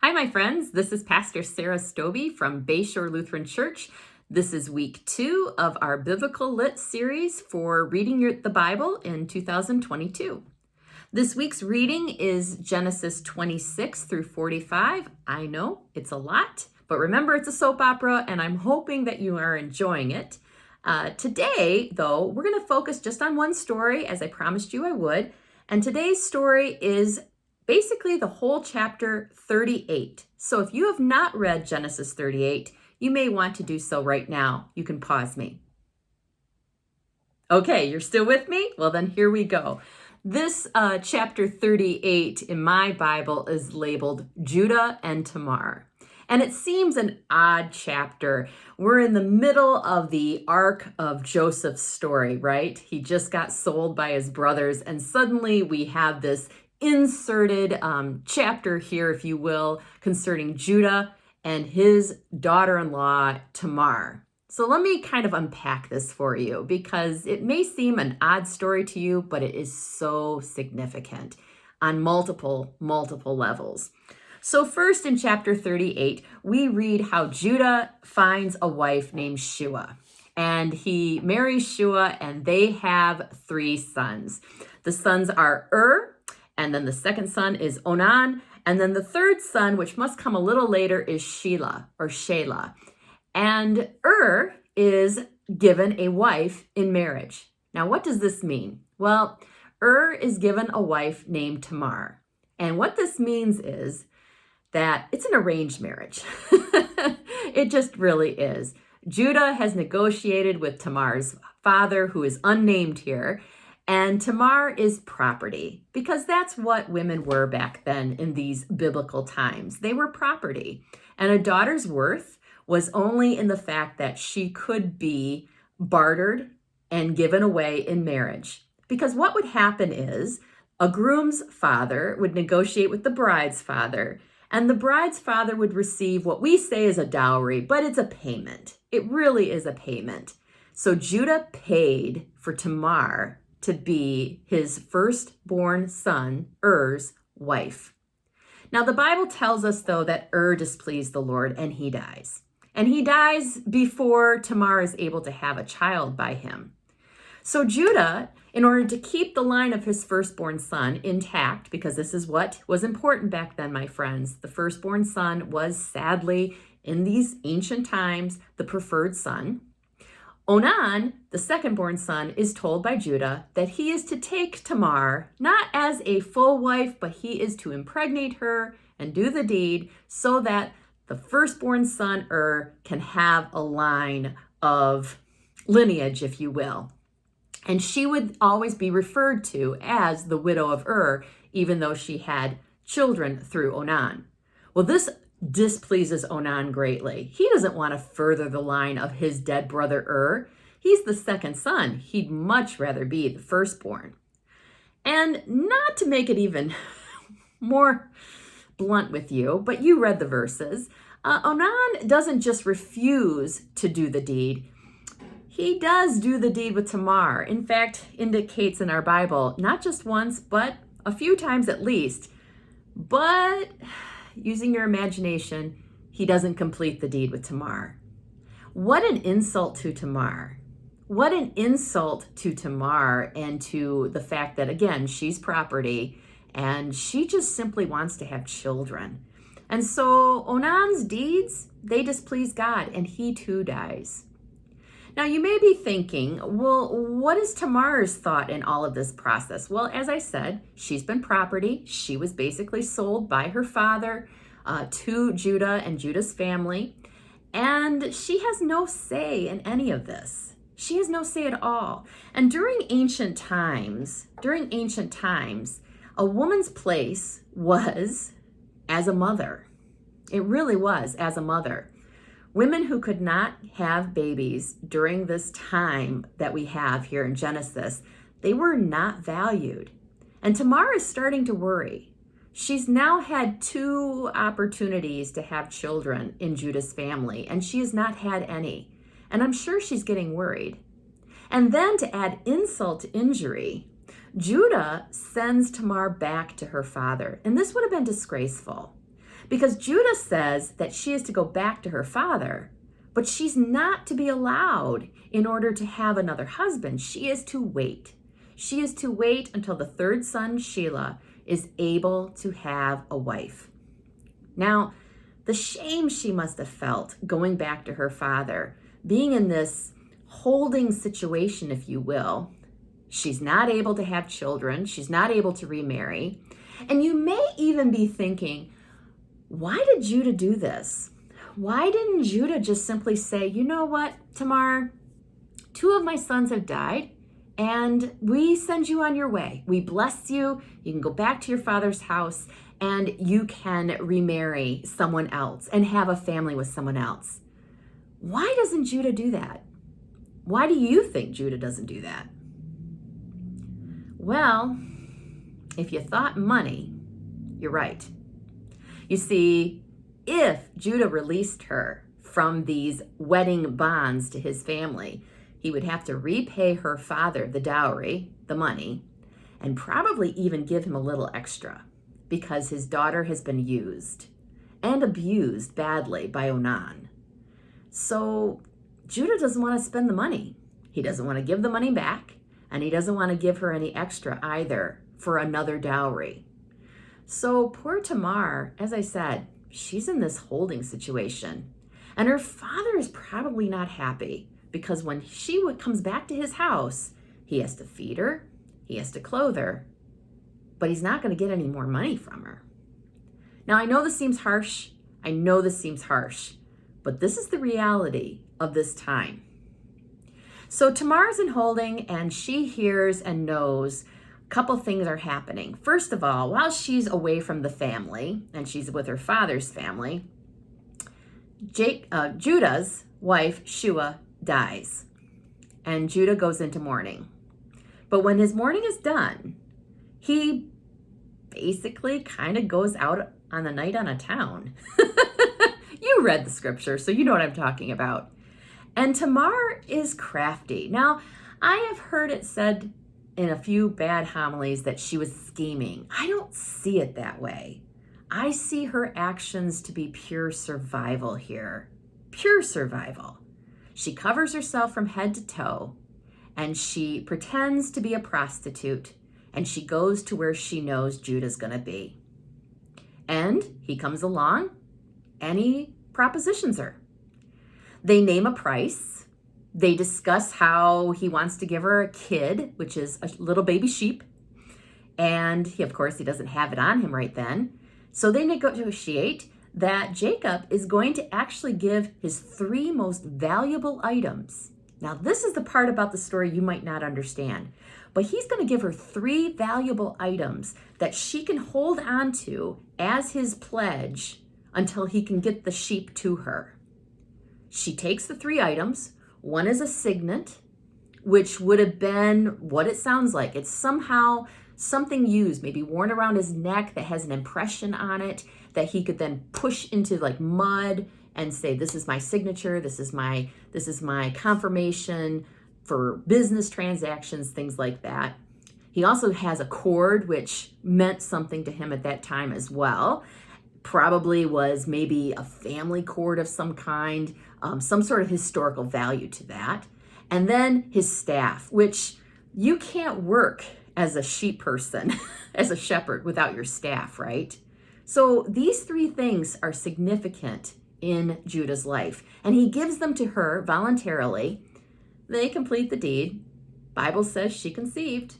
Hi, my friends. This is Pastor Sarah Stobie from Bayshore Lutheran Church. This is week 2 of our Biblical Lit series for reading the Bible in 2022. This week's reading is Genesis 26 through 45. I know it's a lot, but remember it's a soap opera, and I'm hoping that you are enjoying it. Today, though, we're going to focus just on one story, as I promised you I would. And today's story is basically the whole chapter 38. So if you have not read Genesis 38, you may want to do so right now. You can pause me. Okay, you're still with me? Well, then here we go. This chapter 38 in my Bible is labeled Judah and Tamar. And it seems an odd chapter. We're in the middle of the arc of Joseph's story, right? He just got sold by his brothers, and suddenly we have this inserted chapter here, if you will, concerning Judah and his daughter-in-law, Tamar. So let me kind of unpack this for you, because it may seem an odd story to you, but it is so significant on multiple levels. So first, in chapter 38, we read how Judah finds a wife named Shua, and he marries Shua, and they have 3 sons. The sons are and then the second son is Onan, and then the third son, which must come a little later, is Shelah. And is given a wife in marriage. Now, what does this mean? Well, is given a wife named Tamar. And what this means is that it's an arranged marriage. It just really is. Judah has negotiated with Tamar's father, who is unnamed here, and Tamar is property, because that's what women were back then in these biblical times. They were property. And a daughter's worth was only in the fact that she could be bartered and given away in marriage. Because what would happen is a groom's father would negotiate with the bride's father, and the bride's father would receive what we say is a dowry, but it's a payment. It really is a payment. So Judah paid for Tamar to be his firstborn son, wife. Now, the Bible tells us, though, that displeased the Lord, and he dies. And he dies before Tamar is able to have a child by him. So Judah, in order to keep the line of his firstborn son intact, because this is what was important back then, my friends, the firstborn son was sadly, in these ancient times, the preferred son. Onan, the second-born son, is told by Judah that he is to take Tamar, not as a full wife, but he is to impregnate her and do the deed so that the firstborn son, can have a line of lineage, if you will. And she would always be referred to as the widow of even though she had children through Onan. Well, this displeases Onan greatly. He doesn't want to further the line of his dead brother He's the second son. He'd much rather be the firstborn. And not to make it even more blunt with you, but you read the verses, Onan doesn't just refuse to do the deed. He does do the deed with Tamar. In fact, indicates in our Bible, not just once, but a few times at least. But using your imagination, he doesn't complete the deed with Tamar. What an insult to Tamar. What an insult to Tamar, and to the fact that, again, she's property and she just simply wants to have children. And so Onan's deeds, they displease God, and he too dies. Now, you may be thinking, well, what is Tamar's thought in all of this process? Well, as I said, she's been property. She was basically sold by her father to Judah and Judah's family, and she has no say in any of this. She has no say at all. And during ancient times, a woman's place was as a mother. It really was as a mother. Women who could not have babies during this time that we have here in Genesis, they were not valued. And Tamar is starting to worry. She's now had 2 opportunities to have children in Judah's family, and she has not had any. And I'm sure she's getting worried. And then to add insult to injury, Judah sends Tamar back to her father. And this would have been disgraceful. because Judah says that she is to go back to her father, but she's not to be allowed in order to have another husband. She is to wait. She is to wait until the third son, Shelah, is able to have a wife. Now, the shame she must have felt going back to her father, being in this holding situation, if you will. She's not able to have children. She's not able to remarry. And you may even be thinking, why did Judah do this? Why didn't Judah just simply say, you know what, Tamar, 2 of my sons have died, and we send you on your way. We bless you. You can go back to your father's house, and you can remarry someone else and have a family with someone else. Why doesn't Judah do that? Why do you think Judah doesn't do that? Well, if you thought money, you're right. You see, if Judah released her from these wedding bonds to his family, he would have to repay her father the dowry, the money, and probably even give him a little extra because his daughter has been used and abused badly by Onan. So Judah doesn't want to spend the money. He doesn't want to give the money back, and he doesn't want to give her any extra either for another dowry. So poor Tamar, as I said, she's in this holding situation. And her father is probably not happy because when she comes back to his house, he has to feed her, he has to clothe her, but he's not going to get any more money from her. Now, I know this seems harsh. But this is the reality of this time. So Tamar's in holding, and she hears and knows a couple things are happening. First of all, while she's away from the family, and she's with her father's family, Judah's wife, Shua, dies. And Judah goes into mourning. But when his mourning is done, he basically kind of goes out on the night on a town. You read the scripture, so you know what I'm talking about. And Tamar is crafty. Now, I have heard it said in a few bad homilies that she was scheming. I don't see it that way. I see her actions to be pure survival here. Pure survival. She covers herself from head to toe, and she pretends to be a prostitute, and she goes to where she knows Judah's going to be. And he comes along, and he propositions her. They name a price. They discuss how he wants to give her a kid, which is a little baby sheep. And he, of course, he doesn't have it on him right then. So they negotiate that Jacob is going to actually give his 3 most valuable items. Now, this is the part about the story you might not understand. But he's going to give her 3 valuable items that she can hold on to as his pledge until he can get the sheep to her. She takes the 3 items. One is a signet, which would have been what it sounds like. It's somehow something used, maybe worn around his neck that has an impression on it that he could then push into like mud and say, this is my signature, this is my confirmation for business transactions, things like that. He also has a cord, which meant something to him at that time as well. Probably was maybe a family cord of some kind, some sort of historical value to that. And then his staff, which you can't work as a sheep person, as a shepherd, without your staff, right? So these 3 things are significant in Judah's life. And he gives them to her voluntarily. They complete the deed. Bible says she conceived.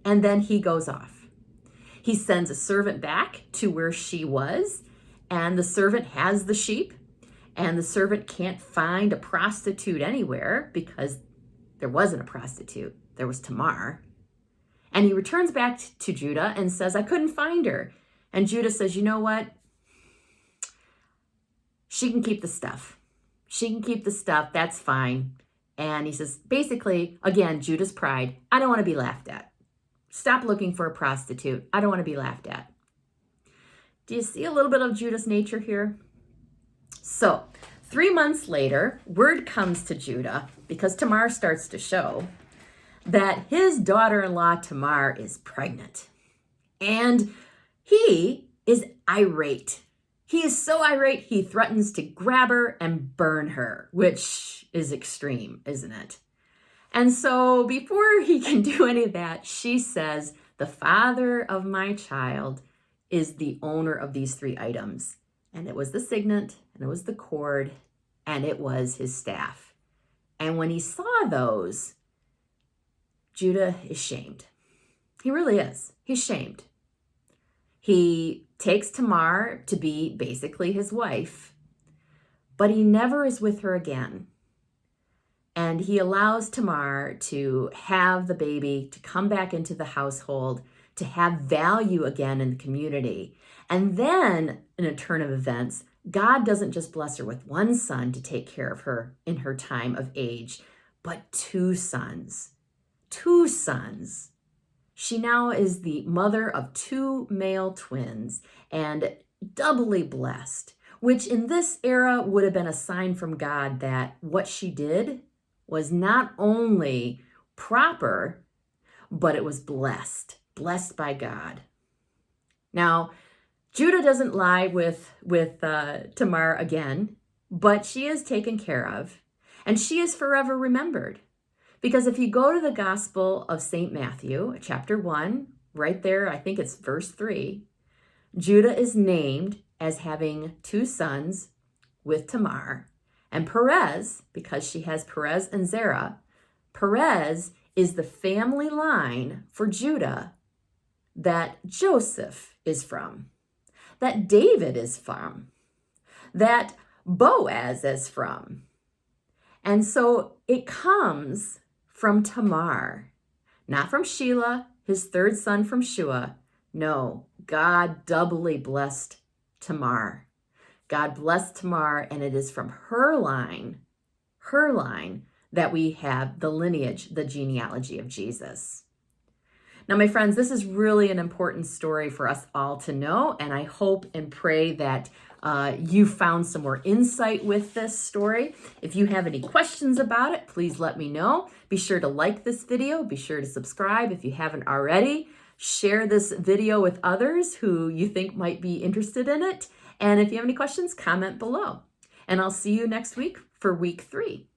And then he goes off. He sends a servant back to where she was, and the servant has the sheep, and the servant can't find a prostitute anywhere because there wasn't a prostitute. There was Tamar. And he returns back to Judah and says, I couldn't find her. And Judah says, you know what? She can keep the stuff. She can keep the stuff. That's fine. And he says, basically, again, Judah's pride. I don't want to be laughed at. Stop looking for a prostitute. I don't want to be laughed at. Do you see a little bit of Judah's nature here? So 3 months later, word comes to Judah, because Tamar starts to show, that his daughter-in-law Tamar is pregnant. And he is irate. He is so irate, he threatens to grab her and burn her, which is extreme, isn't it? And so before he can do any of that, she says, the father of my child is the owner of these 3 items. And it was the signet, and it was the cord, and it was his staff. And when he saw those, Judah is shamed. He really is. He's shamed. He takes Tamar to be basically his wife, but he never is with her again. And he allows Tamar to have the baby, to come back into the household, to have value again in the community. And then, in a turn of events, God doesn't just bless her with 1 son to take care of her in her time of age, but 2 sons. 2 sons. She now is the mother of 2 male twins and doubly blessed, which in this era would have been a sign from God that what she did was not only proper, but it was blessed by God. Now, Judah doesn't lie with Tamar again, but she is taken care of, and she is forever remembered. Because if you go to the Gospel of St. Matthew, chapter 1, right there, I think it's verse 3, Judah is named as having 2 sons with Tamar. And Perez, because she has Perez and Zerah, Perez is the family line for Judah that Joseph is from, that David is from, that Boaz is from. And so it comes from Tamar, not from Shelah, his 3rd son from Shua. No, God doubly blessed Tamar. God blessed Tamar, and it is from her line, that we have the lineage, the genealogy of Jesus. Now, my friends, this is really an important story for us all to know, and I hope and pray that you found some more insight with this story. If you have any questions about it, please let me know. Be sure to like this video. Be sure to subscribe if you haven't already. Share this video with others who you think might be interested in it. And if you have any questions, comment below. And I'll see you next week for week 3.